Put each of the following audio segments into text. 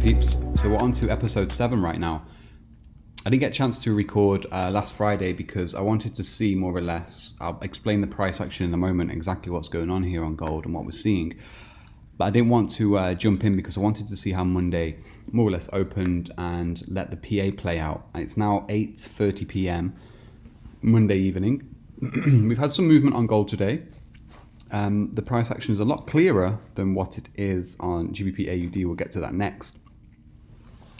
peeps? So we're on to episode 7 right now. I didn't get a chance to record last Friday because I wanted to see more or less, I'll explain the price action in a moment, exactly what's going on here on gold and what we're seeing. But I didn't want to jump in because I wanted to see how Monday more or less opened and let the PA play out. And it's now 8:30 p.m. Monday evening. We've had some movement on gold today. The price action is a lot clearer than what it is on GBP AUD. We'll get to that next.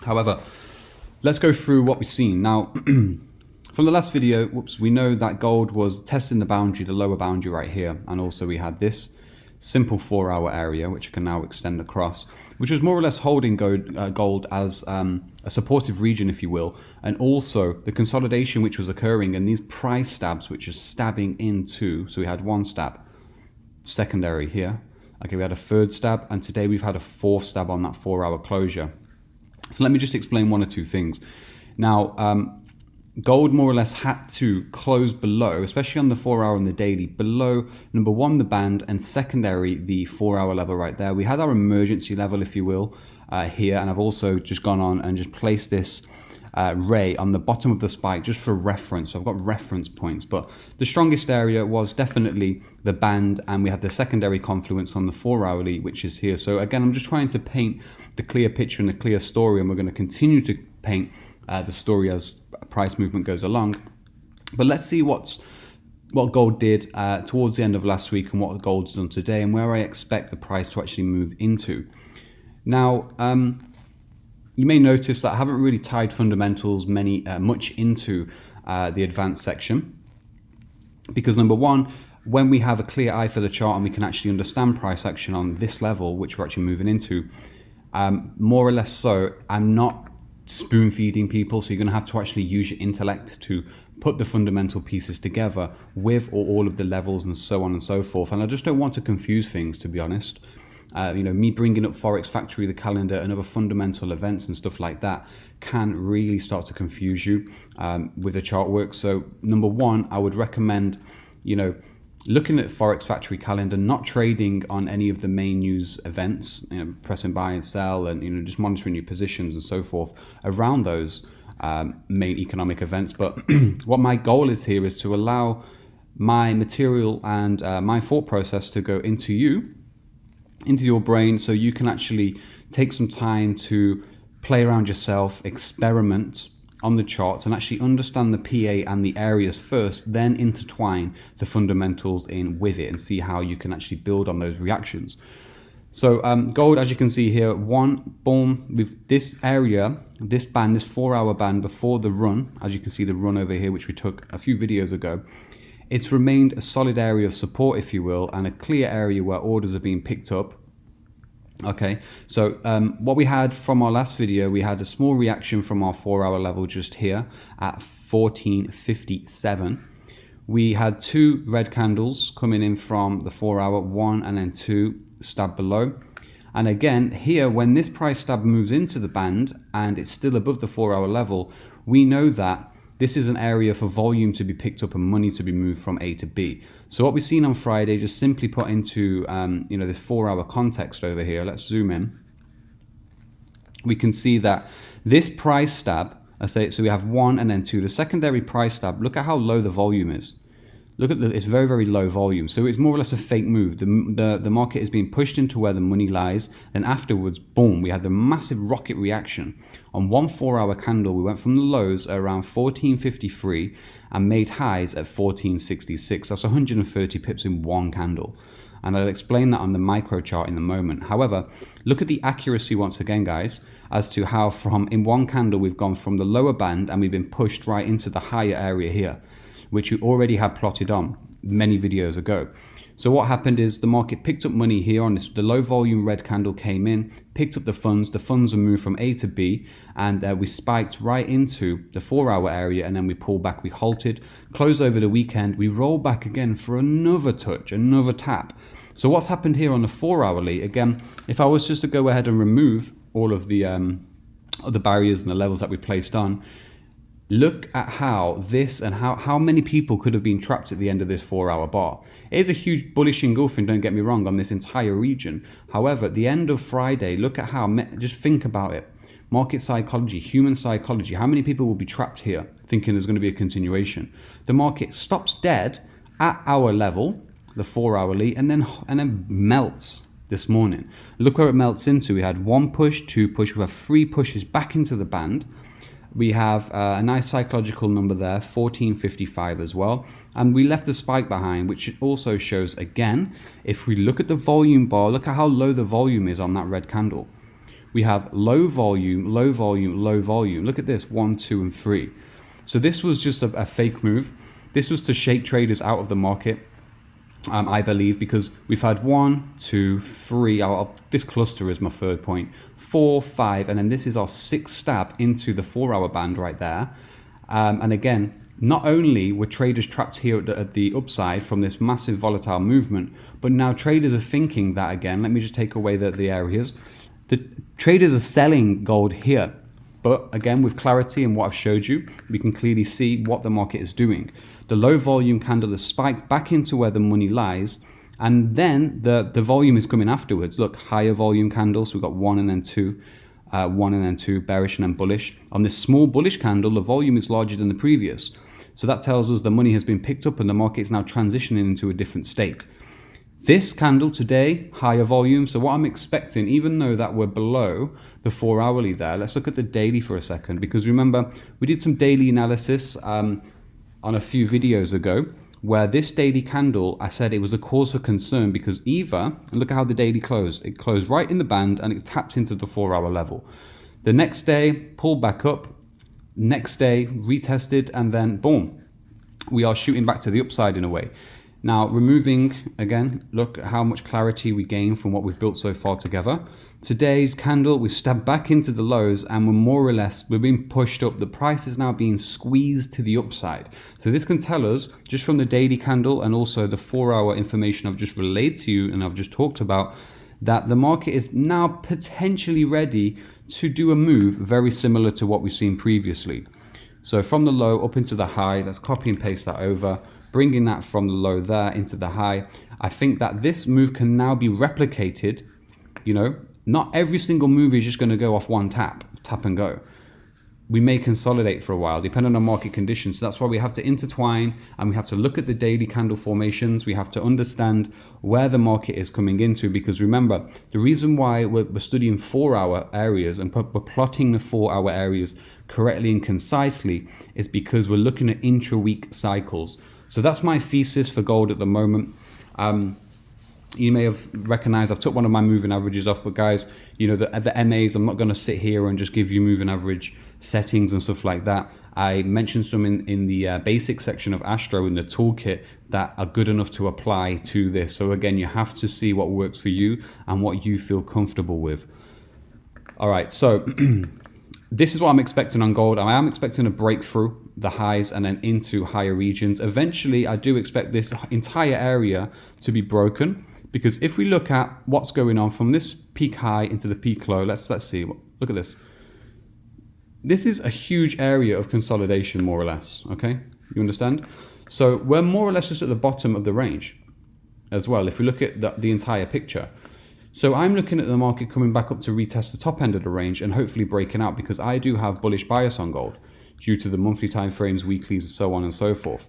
However, let's go through what we've seen. Now, from the last video, we know that gold was testing the boundary, the lower boundary right here. And also we had this simple 4-hour area, which I can now extend across, which was more or less holding gold as a supportive region, if you will. And also the consolidation which was occurring and these price stabs, which are stabbing into, so we had one stab, secondary here. Okay, we had a third stab, and today we've had a fourth stab on that 4-hour closure. So let me just explain one or two things. Now, gold more or less had to close below, especially on the 4-hour and the daily, below number one, the band, and secondary, the 4-hour level right there. We had our emergency level, if you will, here, and I've also just gone on and just placed this ray on the bottom of the spike just for reference. So I've got reference points, but the strongest area was definitely the band, and we have the secondary confluence on the 4-hourly, which is here. So again, I'm just trying to paint the clear picture and the clear story, and we're going to continue to paint the story as price movement goes along. But let's see what gold did towards the end of last week and what gold's done today, and where I expect the price to actually move into. Now, you may notice that I haven't really tied fundamentals much into the advanced section, because number one, when we have a clear eye for the chart and we can actually understand price action on this level, which we're actually moving into, more or less so, I'm not spoon feeding people, so you're going to have to actually use your intellect to put the fundamental pieces together with or all of the levels and so on and so forth. And I just don't want to confuse things, to be honest. Me bringing up Forex Factory, the calendar, and other fundamental events and stuff like that can really start to confuse you with the chart work. So number one, I would recommend, looking at Forex Factory calendar, not trading on any of the main news events, pressing buy and sell, and just monitoring your positions and so forth around those main economic events. But what my goal is here is to allow my material and my thought process to go into your brain, so you can actually take some time to play around yourself, experiment on the charts, and actually understand the PA and the areas first, then intertwine the fundamentals in with it and see how you can actually build on those reactions. So gold, as you can see here, boom, with this area, this band, this 4-hour band before the run, as you can see the run over here, which we took a few videos ago, it's remained a solid area of support, if you will, and a clear area where orders are being picked up. Okay, so what we had from our last video, we had a small reaction from our 4-hour level just here at 14.57. We had 2 red candles coming in from the 4-hour, 1 and then 2 stab below. And again, here, when this price stab moves into the band and it's still above the 4-hour level, we know that this is an area for volume to be picked up and money to be moved from A to B. So what we've seen on Friday, just simply put into this 4-hour context over here, let's zoom in. We can see that this price stab, so we have 1 and then 2, the secondary price stab, look at how low the volume is. Look at it's very, very low volume. So it's more or less a fake move. The market is being pushed into where the money lies. Then afterwards, boom, we had the massive rocket reaction. On one 4-hour candle, we went from the lows around 14.53 and made highs at 14.66. That's 130 pips in one candle. And I'll explain that on the micro chart in a moment. However, look at the accuracy once again, guys, as to how in one candle, we've gone from the lower band and we've been pushed right into the higher area here, which we already had plotted on many videos ago. So what happened is the market picked up money here on this, the low volume red candle came in, picked up the funds were moved from A to B, and we spiked right into the 4-hour area, and then we pulled back, we halted, closed over the weekend, we rolled back again for another touch, another tap. So what's happened here on the 4-hourly, again, if I was just to go ahead and remove all of the barriers and the levels that we placed on, look at how this and how many people could have been trapped at the end of this 4-hour bar. It is a huge bullish engulfing, don't get me wrong, on this entire region. However, at the end of Friday, look at how, just think about it. market psychology, human psychology. How many people will be trapped here thinking there's going to be a continuation? The market stops dead at our level, the 4 hourly, and then melts this morning. Look where it melts into. We had 1 push, 2 push, we have 3 pushes back into the band. We have a nice psychological number there, 1455 as well. And we left the spike behind, which also shows, again, if we look at the volume bar, look at how low the volume is on that red candle. We have low volume, low volume, low volume. Look at this, 1, 2, and 3. So this was just a fake move. This was to shake traders out of the market, I believe, because we've had 1, 2, 3. This cluster is my 3rd point. 4, 5, and then this is our 6th stab into the 4-hour band right there. And again, not only were traders trapped here at the upside from this massive volatile movement, but now traders are thinking that again. Let me just take away the areas. The traders are selling gold here. But again, with clarity and what I've showed you, we can clearly see what the market is doing. The low volume candle has spiked back into where the money lies, and then the volume is coming afterwards. Look, higher volume candles. We've got 1 and then 2, 1 and then 2, bearish and then bullish. On this small bullish candle, the volume is larger than the previous. So that tells us the money has been picked up and the market is now transitioning into a different state. This candle today, higher volume. So what I'm expecting, even though that we're below the 4 hourly there, let's look at the daily for a second, because remember, we did some daily analysis on a few videos ago, where this daily candle, I said it was a cause for concern because either, look at how the daily closed. It closed right in the band and it tapped into the 4-hour level. The next day, pulled back up. Next day, retested, and then boom, we are shooting back to the upside in a way. Now, removing, again, look at how much clarity we gain from what we've built so far together. Today's candle, we stepped back into the lows and we're more or less, we're being pushed up. The price is now being squeezed to the upside. So this can tell us, just from the daily candle and also the 4-hour information I've just relayed to you and I've just talked about, that the market is now potentially ready to do a move very similar to what we've seen previously. So from the low up into the high, let's copy and paste that over. Bringing that from the low there into the high. I think that this move can now be replicated. You know, not every single move is just going to go off one tap and go. We may consolidate for a while, depending on market conditions. So that's why we have to intertwine and we have to look at the daily candle formations. We have to understand where the market is coming into, because remember, the reason why we're studying 4-hour areas and we're plotting the 4-hour areas correctly and concisely is because we're looking at intra-week cycles. So that's my thesis for gold at the moment. You may have recognized I've took one of my moving averages off, but guys, you know, the MAs, I'm not going to sit here and just give you moving average settings and stuff like that. I mentioned some in the basic section of Astro in the toolkit that are good enough to apply to this. So again, you have to see what works for you and what you feel comfortable with. All right, so this is what I'm expecting on gold. I am expecting a breakthrough the highs and then into higher regions. Eventually, I do expect this entire area to be broken, because if we look at what's going on from this peak high into the peak low, let's see. Look at this. This is a huge area of consolidation, more or less. Okay, you understand? So we're more or less just at the bottom of the range as well, if we look at the entire picture. So I'm looking at the market coming back up to retest the top end of the range and hopefully breaking out, because I do have bullish bias on gold due to the monthly time frames, weeklies, and so on and so forth.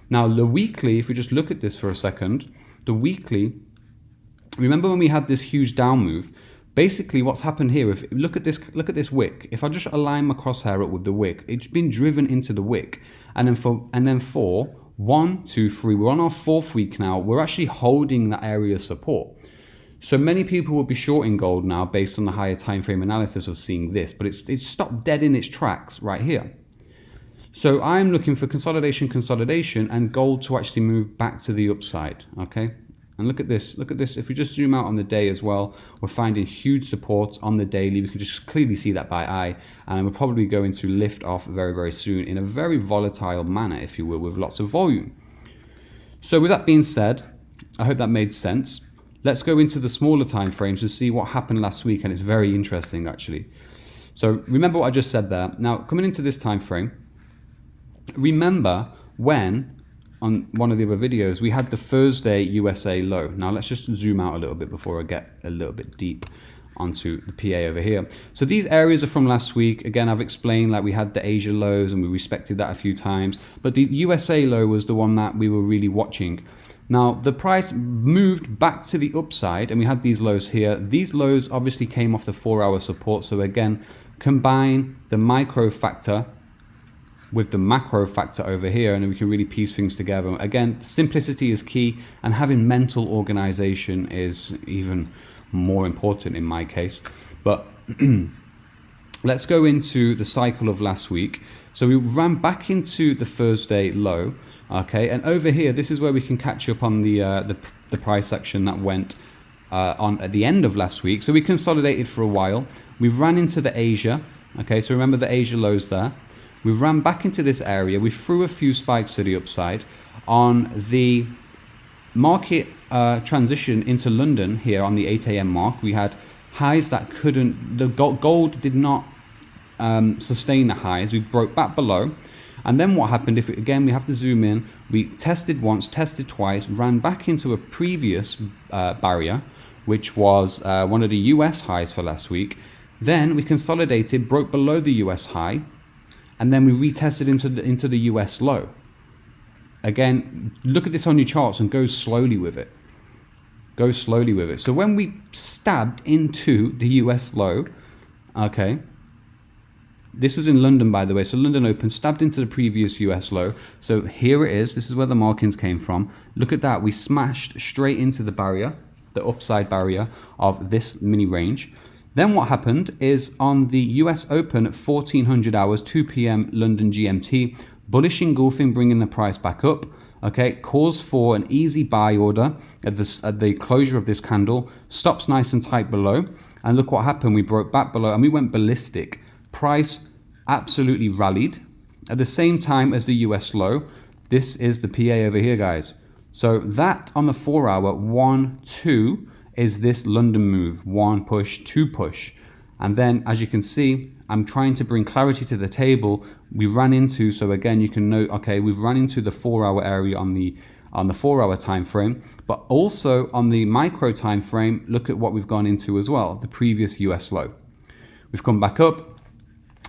Now, the weekly, if we just look at this for a second, the weekly, remember when we had this huge down move? Basically, what's happened here, if look at this wick. If I just align my crosshair up with the wick, it's been driven into the wick, and then for 1, 2, 3, we're on our 4th week now. We're actually holding that area of support. So many people will be shorting gold now based on the higher time frame analysis of seeing this, but it's stopped dead in its tracks right here. So I'm looking for consolidation, and gold to actually move back to the upside, okay? And look at this, if we just zoom out on the day as well, we're finding huge support on the daily. We can just clearly see that by eye, and we're probably going to lift off very, very soon in a very volatile manner, if you will, with lots of volume. So with that being said, I hope that made sense. Let's go into the smaller time frames to see what happened last week, and it's very interesting actually. So remember what I just said there. Now, coming into this time frame, remember when on one of the other videos we had the Thursday USA low. Now let's just zoom out a little bit before I get a little bit deep onto the PA over here. So these areas are from last week. Again, I've explained, like, we had the Asia lows and we respected that a few times, but the USA low was the one that we were really watching. Now the price moved back to the upside and we had these lows here. These lows obviously came off the 4-hour support. So again, combine the micro factor with the macro factor over here and we can really piece things together. Again, simplicity is key, and having mental organization is even more important in my case. But let's go into the cycle of last week. So we ran back into the Thursday low, okay, and over here, this is where we can catch up on the price action that went on at the end of last week. So we consolidated for a while. We ran into the Asia, okay, so remember the Asia lows there. We ran back into this area. We threw a few spikes to the upside. On the market transition into London here on the 8 a.m. mark, we had highs that couldn't, the gold did not sustain the highs. We broke back below. And then what happened, again, we have to zoom in. We tested once, tested twice, ran back into a previous barrier, which was one of the US highs for last week. Then we consolidated, broke below the US high, and then we retested into the US low. Again, look at this on your charts and go slowly with it. Go slowly with it. So when we stabbed into the US low, okay, this was in London, by the way. So London Open stabbed into the previous US low. So here it is. This is where the markings came from. Look at that. We smashed straight into the barrier, the upside barrier of this mini range. Then what happened is on the US Open at 1400 hours, 2 p.m. London GMT, bullish engulfing, bringing the price back up. Okay, calls for an easy buy order at the closure of this candle, stops nice and tight below. And look what happened. We broke back below and we went ballistic. Price absolutely rallied at the same time as the US low. This is the PA over here, guys. So that on the 4-hour, 1, 2, is this London move, 1 push, 2 push. And then as you can see, I'm trying to bring clarity to the table. We ran into, so again, you can note, okay, we've run into the 4-hour area on the 4-hour time frame, but also on the micro time frame, look at what we've gone into as well, the previous US low. We've come back up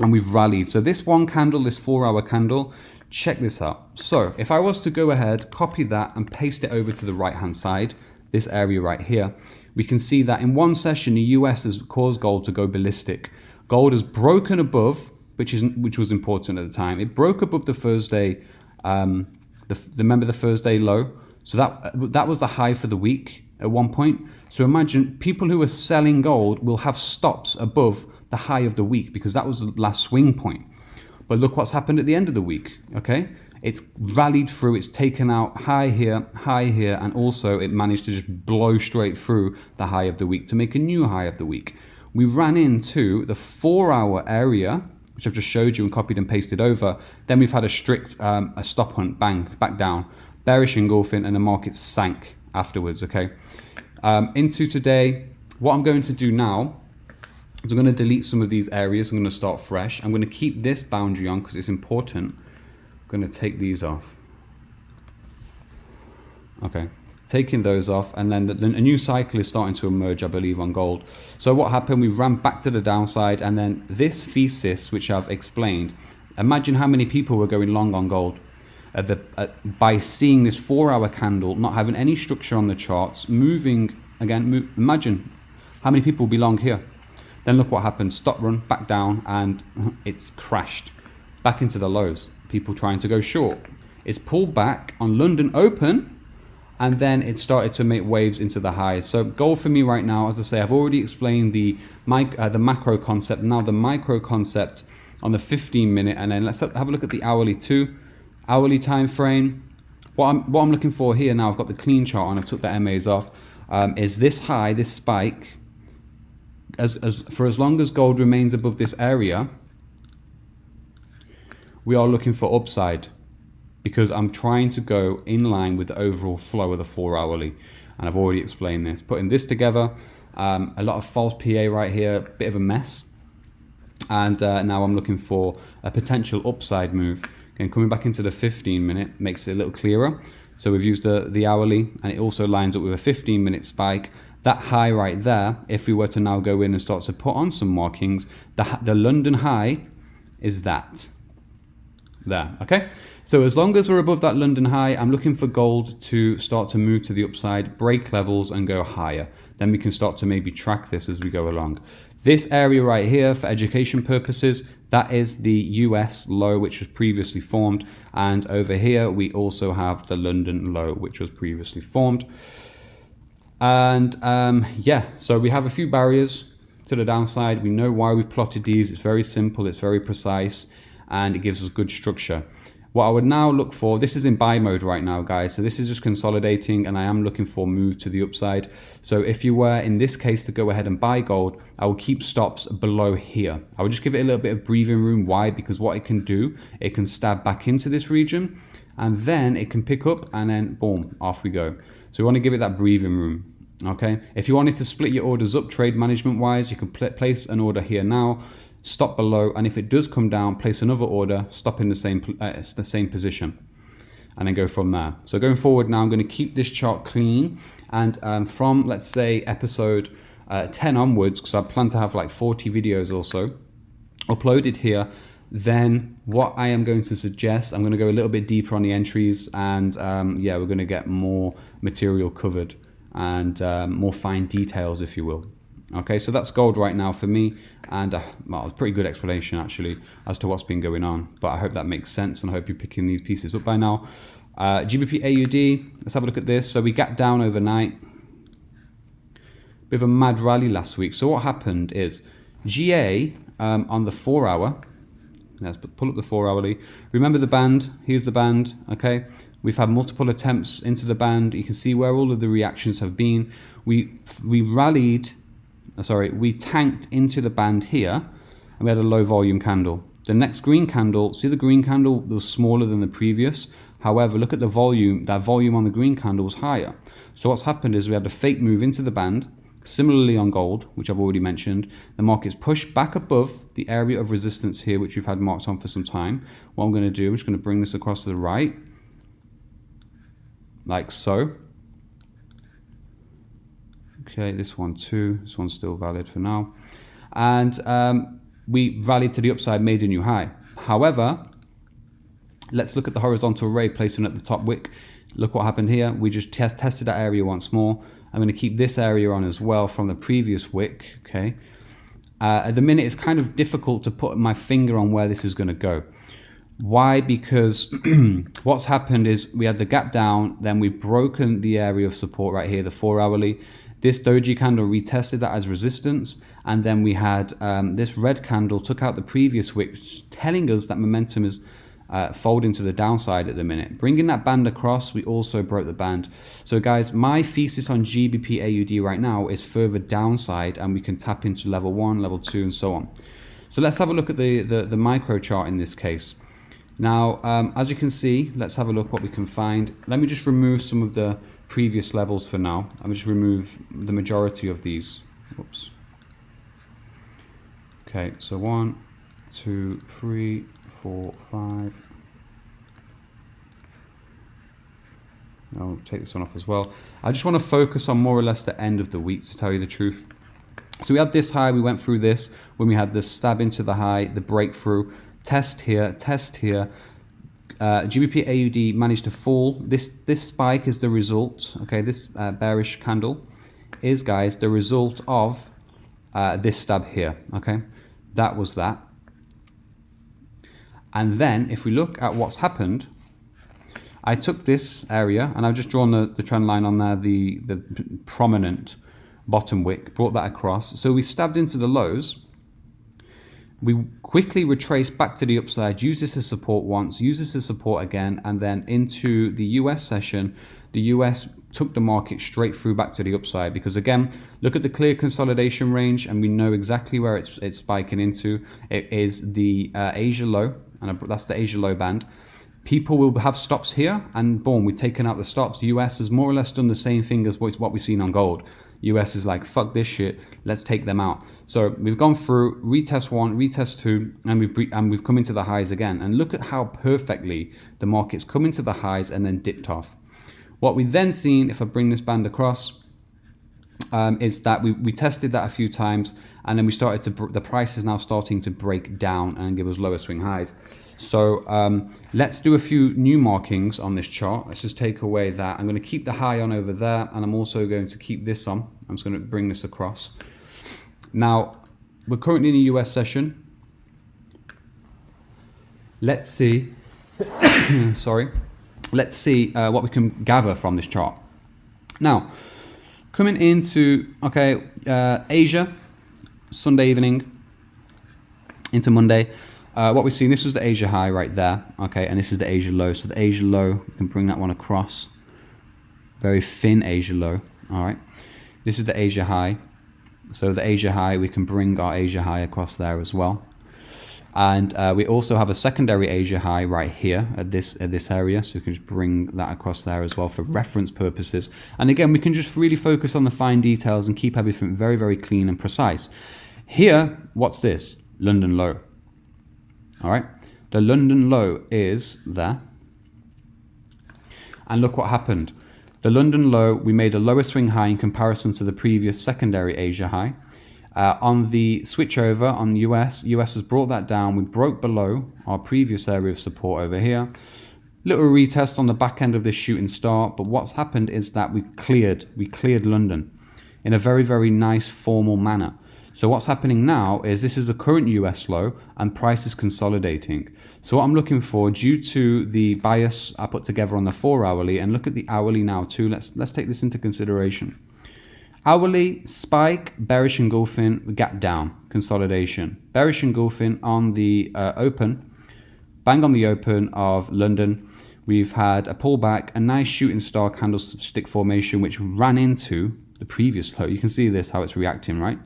and we've rallied. So this one candle, this 4-hour candle, check this out. So if I was to go ahead, copy that and paste it over to the right-hand side, this area right here, we can see that in one session, the US has caused gold to go ballistic. Gold has broken above, which was important at the time. It broke above the Thursday, remember the Thursday low? So that was the high for the week at one point. So imagine people who are selling gold will have stops above the high of the week because that was the last swing point. But look what's happened at the end of the week, okay? It's rallied through, it's taken out high here, and also it managed to just blow straight through the high of the week to make a new high of the week. We ran into the 4-hour area, which I've just showed you and copied and pasted over. Then we've had a strict a stop hunt, bang, back down, bearish engulfing, and the market sank afterwards, okay? Into today, what I'm going to do now is I'm going to delete some of these areas. I'm going to start fresh. I'm going to keep this boundary on because it's important. Going to take these off. Okay, taking those off, and then a new cycle is starting to emerge, I believe, on gold. So what happened, we ran back to the downside, and then this thesis, which I've explained, imagine how many people were going long on gold by seeing this 4-hour candle, not having any structure on the charts, moving again. Imagine how many people will be long here. Then look what happened, stop run, back down, and it's crashed back into the lows. People trying to go short. It's pulled back on London Open, and then it started to make waves into the highs. So gold for me right now, as I say, I've already explained the macro concept. Now the micro concept on the 15-minute, and then let's have a look at the hourly too. Hourly time frame. What I'm looking for here now, I've got the clean chart on, I took the MAs off, is this high, this spike. For as long as gold remains above this area, we are looking for upside, because I'm trying to go in line with the overall flow of the 4-hourly, and I've already explained this. Putting this together, a lot of false PA right here, bit of a mess, and now I'm looking for a potential upside move. Again, coming back into the 15-minute makes it a little clearer. So we've used the hourly, and it also lines up with a 15-minute spike. That high right there, if we were to now go in and start to put on some markings, the London high is that. There, okay? So as long as we're above that London high, I'm looking for gold to start to move to the upside, break levels and go higher. Then we can start to maybe track this as we go along. This area right here, for education purposes, that is the US low, which was previously formed. And over here, we also have the London low, which was previously formed. And yeah, so we have a few barriers to the downside. We know why we've plotted these. It's very simple, it's very precise, and it gives us good structure. What I would now look for, this is in buy mode right now, guys. So this is just consolidating, and I am looking for move to the upside. So if you were, in this case, to go ahead and buy gold, I will keep stops below here. I would just give it a little bit of breathing room. Why? Because what it can do, it can stab back into this region, and then it can pick up, and then boom, off we go. So we want to give it that breathing room. Okay, if you wanted to split your orders up trade management wise, you can place an order here now, stop below, and if it does come down, place another order, stop in the same position, and then go from there. So going forward now, I'm going to keep this chart clean, and from, let's say, episode 10 onwards, because I plan to have like 40 videos or so uploaded here, then what I am going to suggest, I'm going to go a little bit deeper on the entries, and yeah, we're going to get more material covered and more fine details, if you will. Okay, so that's gold right now for me, and well, a pretty good explanation actually as to what's been going on, but I hope that makes sense, and I hope you're picking these pieces up by now. GBP AUD, let's have a look at this. So we gapped down overnight, bit of a mad rally last week. So what happened is GA on the 4 hour, let's pull up the 4 hourly. Remember the band, here's the band, okay? We've had multiple attempts into the band. You can see where all of the reactions have been. We tanked into the band here, and we had a low volume candle. The next green candle, see the green candle was smaller than the previous. However, look at the volume, that volume on the green candle was higher. So what's happened is we had a fake move into the band. Similarly on gold, which I've already mentioned, the market's pushed back above the area of resistance here, which we've had marked on for some time. What I'm going to do, I'm just going to bring this across to the right, like so. Okay, this one too. This one's still valid for now. And we rallied to the upside, made a new high. However, let's look at the horizontal ray placing at the top wick. Look what happened here. We just tested that area once more. I'm going to keep this area on as well from the previous wick. Okay. At the minute, it's kind of difficult to put my finger on where this is going to go. Why? Because what's happened is we had the gap down, then we've broken the area of support right here, the 4 hourly. This doji candle retested that as resistance, and then we had this red candle took out the previous wick, telling us that momentum is folding to the downside at the minute. Bringing that band across, we also broke the band. So guys, my thesis on GBP AUD right now is further downside, and we can tap into level 1, level 2, and so on. So let's have a look at the micro chart in this case. Now, as you can see, let's have a look what we can find. Let me just remove some of the previous levels for now. I'm just remove the majority of these. Whoops. Okay, so 1, 2, 3, 4, 5. I'll take this one off as well. I just want to focus on more or less the end of the week, to tell you the truth. So we had this high, we went through this when we had the stab into the high, the breakthrough, test here, test here. GBP AUD managed to fall. This spike is the result, okay, this bearish candle is, guys, the result of this stab here, okay? That was that. And then if we look at what's happened, I took this area and I've just drawn the trend line on there, the prominent bottom wick, brought that across. So we stabbed into the lows. We quickly retraced back to the upside, use this as support once, use this as support again, and then into the US session, the US took the market straight through back to the upside, because again, look at the clear consolidation range and we know exactly where it's spiking into. It is the Asia low, and that's the Asia low band. People will have stops here, and boom, we've taken out the stops. US has more or less done the same thing as what we've seen on gold. US is like, fuck this shit, let's take them out. So we've gone through retest 1, retest 2, and we've come into the highs again. And look at how perfectly the market's come into the highs and then dipped off. What we've then seen, if I bring this band across, is that we tested that a few times, and then we started to, the price is now starting to break down and give us lower swing highs. So let's do a few new markings on this chart. Let's just take away that. I'm going to keep the high on over there, and I'm also going to keep this on. I'm just going to bring this across. Now, we're currently in a US session. Let's see, sorry. Let's see what we can gather from this chart. Now, coming into, okay, Asia, Sunday evening into Monday. What we're seeing, this was the Asia high right there, okay, and this is the Asia low. So the Asia low, we can bring that one across. Very thin Asia low, all right. This is the Asia high. So the Asia high, we can bring our Asia high across there as well. And we also have a secondary Asia high right here at this area, so we can just bring that across there as well for reference purposes. And again, we can just really focus on the fine details and keep everything very, very clean and precise. Here, what's this? London low. All right, the London low is there. And look what happened. The London low, we made a lower swing high in comparison to the previous secondary Asia high. On the switchover on the US has brought that down. We broke below our previous area of support over here. Little retest on the back end of this shooting star, but what's happened is that we cleared London in a very, very nice formal manner. So what's happening now is this is the current US low and price is consolidating. So what I'm looking for, due to the bias I put together on the 4 hourly, and look at the hourly now too, let's take this into consideration. Hourly, spike, bearish engulfing, gap down, consolidation. Bearish engulfing on the open, bang on the open of London. We've had a pullback, a nice shooting star candlestick formation, which ran into the previous low. You can see this, how it's reacting, right?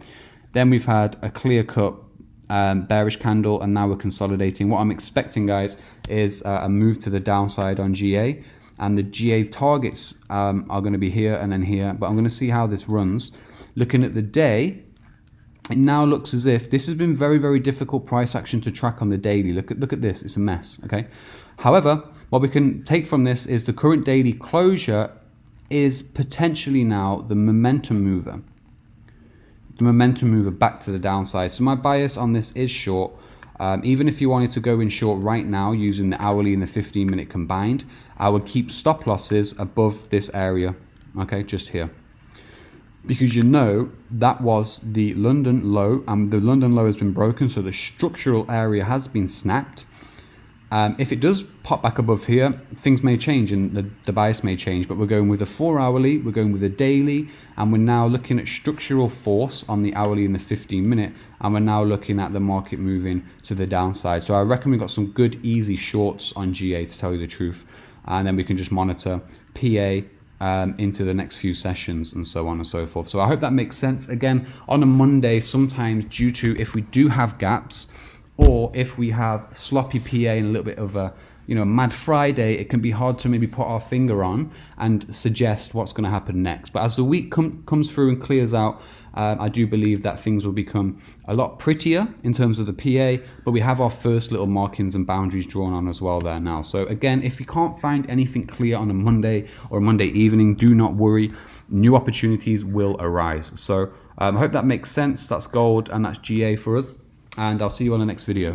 Then we've had a clear-cut bearish candle, and now we're consolidating. What I'm expecting, guys, is a move to the downside on GA. And the GA targets are going to be here and then here. But I'm going to see how this runs. Looking at the day, it now looks as if this has been very, very difficult price action to track on the daily. Look at this. It's a mess, okay? However, what we can take from this is the current daily closure is potentially now the momentum mover. The momentum mover back to the downside. So my bias on this is short. Even if you wanted to go in short right now using the hourly and the 15-minute combined, I would keep stop losses above this area, okay, just here. Because you know that was the London low, and the London low has been broken, so the structural area has been snapped. If it does pop back above here, things may change and the bias may change, but we're going with a 4 hourly, we're going with a daily, and we're now looking at structural force on the hourly and the 15-minute, and we're now looking at the market moving to the downside. So I reckon we've got some good, easy shorts on GA, to tell you the truth, and then we can just monitor PA into the next few sessions and so on and so forth. So I hope that makes sense. Again, on a Monday, sometimes due to, if we do have gaps, or if we have sloppy PA and a little bit of a, you know, mad Friday, it can be hard to maybe put our finger on and suggest what's going to happen next. But as the week comes through and clears out, I do believe that things will become a lot prettier in terms of the PA, but we have our first little markings and boundaries drawn on as well there now. So again, if you can't find anything clear on a Monday or a Monday evening, do not worry. New opportunities will arise. So I hope that makes sense. That's gold and that's GA for us. And I'll see you on the next video.